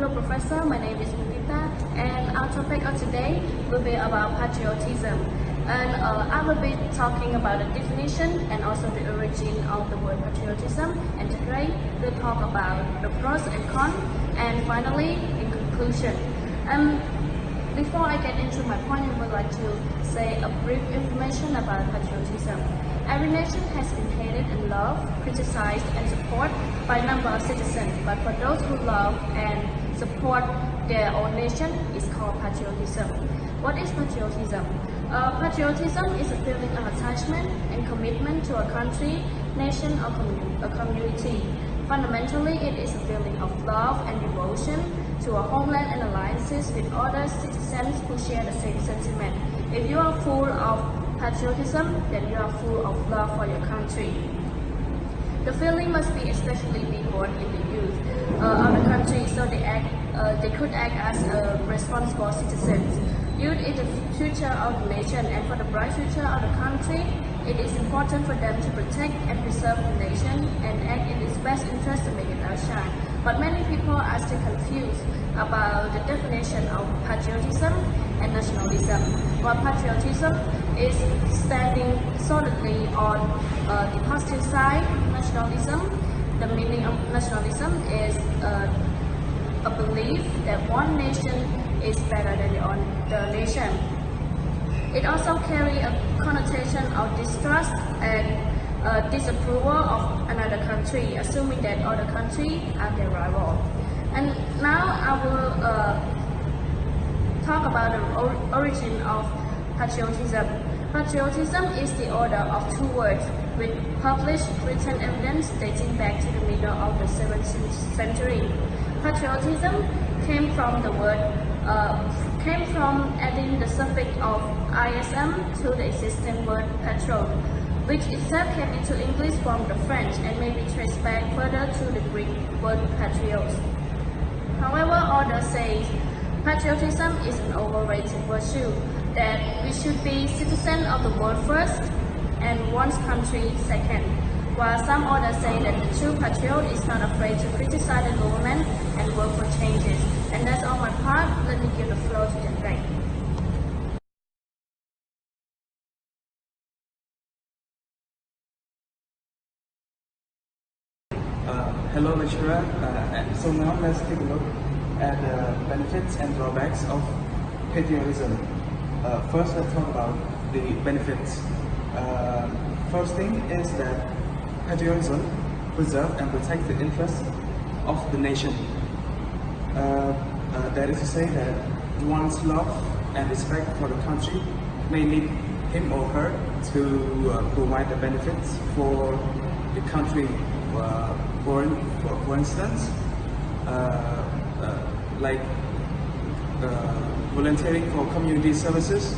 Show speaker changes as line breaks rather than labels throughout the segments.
Hello Professor, my name is Mudita and our topic of today will be about patriotism. And I will be talking about the definition and also the origin of the word patriotism, and today we'll talk about the pros and cons, and finally in conclusion. Before I get into my point, I would like to say a brief information about patriotism. Every nation has been hated and loved, criticized and supported by a number of citizens, but for those who love and support their own nation, it's called patriotism. What is patriotism? Patriotism is a feeling of attachment and commitment to a country, nation or a community. Fundamentally, it is a feeling of love and devotion to a homeland and alliances with other citizens who share the same sentiment. If you are full of patriotism, then you are full of love for your country. The feeling must be especially born in the youth of the country, so they could act as responsible citizens. Youth is the future of the nation, and for the bright future of the country, it is important for them to protect and preserve the nation and act in its best interest to make it outshine. But many people are still confused about the definition of patriotism and nationalism. While patriotism is standing solidly on the positive side, nationalism, the meaning of nationalism is a belief that one nation is better than the nation. It also carries a connotation of distrust and disapproval of another country, assuming that other countries are their rival. And now I will talk about the origin of patriotism. Patriotism is the order of two words with published written evidence dating back to the middle of the 17th century. Patriotism came from adding the suffix of ism to the existing word patron, which itself came into English from the French and may be traced back further to the Greek word patrios. However, others say patriotism is an overrated virtue, that we should be citizens of the world first and one's country second, while some others say that the true patriot is not afraid to criticize the government and work for changes. And that's all my part. Let me give the floor to Jack.
Hello lecturer, so now let's take a look at the benefits and drawbacks of patriotism. First, let's talk about the benefits. First thing is that patriotism preserves and protects the interests of the nation. That is to say that one's love and respect for the country may lead him or her to provide the benefits for the country. For instance, like volunteering for community services,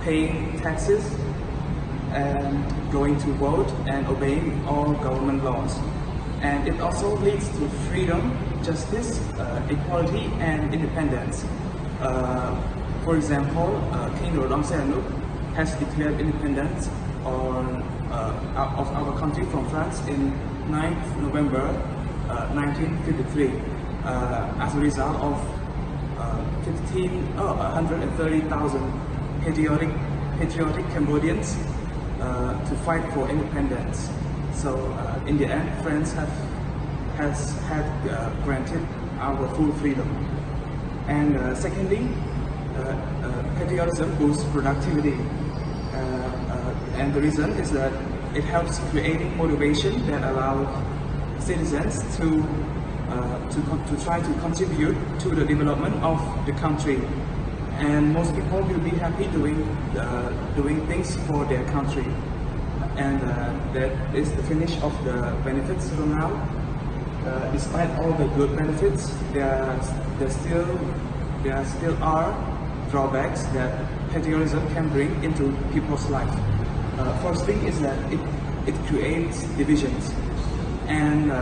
paying taxes, and going to vote and obeying all government laws. And it also leads to freedom, justice, equality, and independence. For example, King Norodom Sihanouk has declared independence of our country from France in 9th November 1953 as a result of 130,000 patriotic Cambodians to fight for independence. So in the end, France has granted our full freedom. And secondly, patriotism boosts productivity. And the reason is that it helps creating motivation that allows citizens to try to contribute to the development of the country. And most people will be happy doing things for their country. And that is the finish of the benefits for now. Despite all the good benefits, there still are drawbacks that patriotism can bring into people's life. First thing is that it creates divisions, and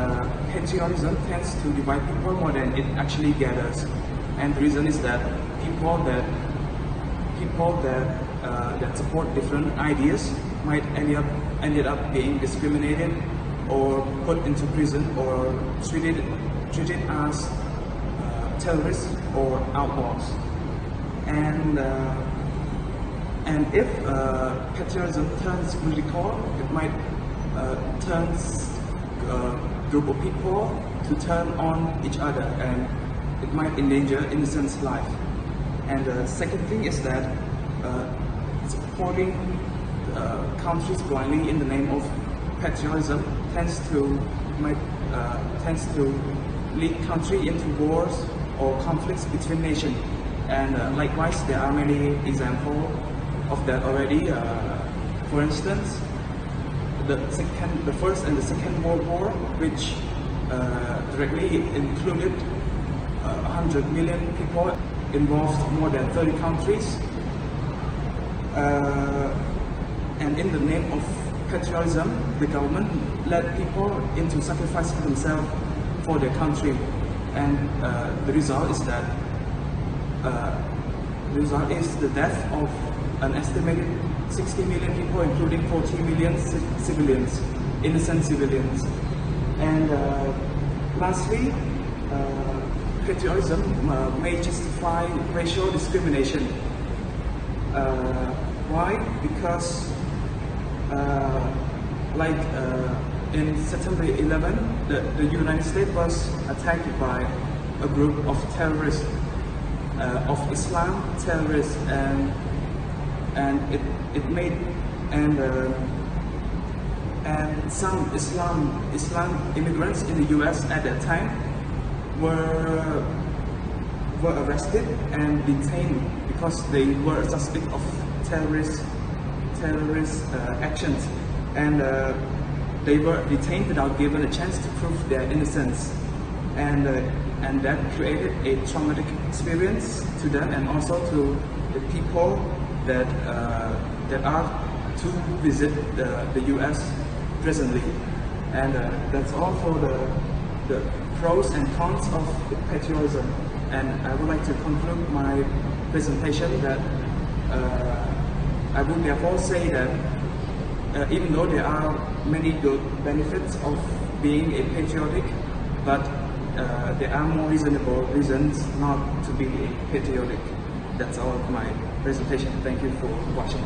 patriotism tends to divide people more than it actually gathers. And the reason is that people that support different ideas might ended up being discriminated or put into prison or treated as terrorists or outlaws. And if patriotism turns political, it might turn a group of people to turn on each other, and it might endanger innocent life. And the second thing is that supporting countries blindly in the name of patriotism tends to lead country into wars or conflicts between nations. And likewise, there are many examples of that already. For instance, the First and the Second World War, which directly included 100 million people, involved more than 30 countries. And in the name of patriotism, the government led people into sacrificing themselves for their country. And the result is that the death of an estimated 60 million people, including 40 million civilians, innocent civilians. And lastly, patriotism may justify racial discrimination. Why? Because in September 11, the United States was attacked by a group of terrorists, of Islam terrorists, and some Islam immigrants in the U.S. at that time were arrested and detained because they were suspect of terrorist actions, and they were detained without given a chance to prove their innocence, and that created a traumatic experience to them and also to the people that are to visit the U.S. presently. And that's all for the pros and cons of patriotism. And I would like to conclude my presentation that I would therefore say that even though there are many good benefits of being a patriotic, but there are more reasonable reasons not to be a patriotic. That's all of my presentation. Thank you for watching.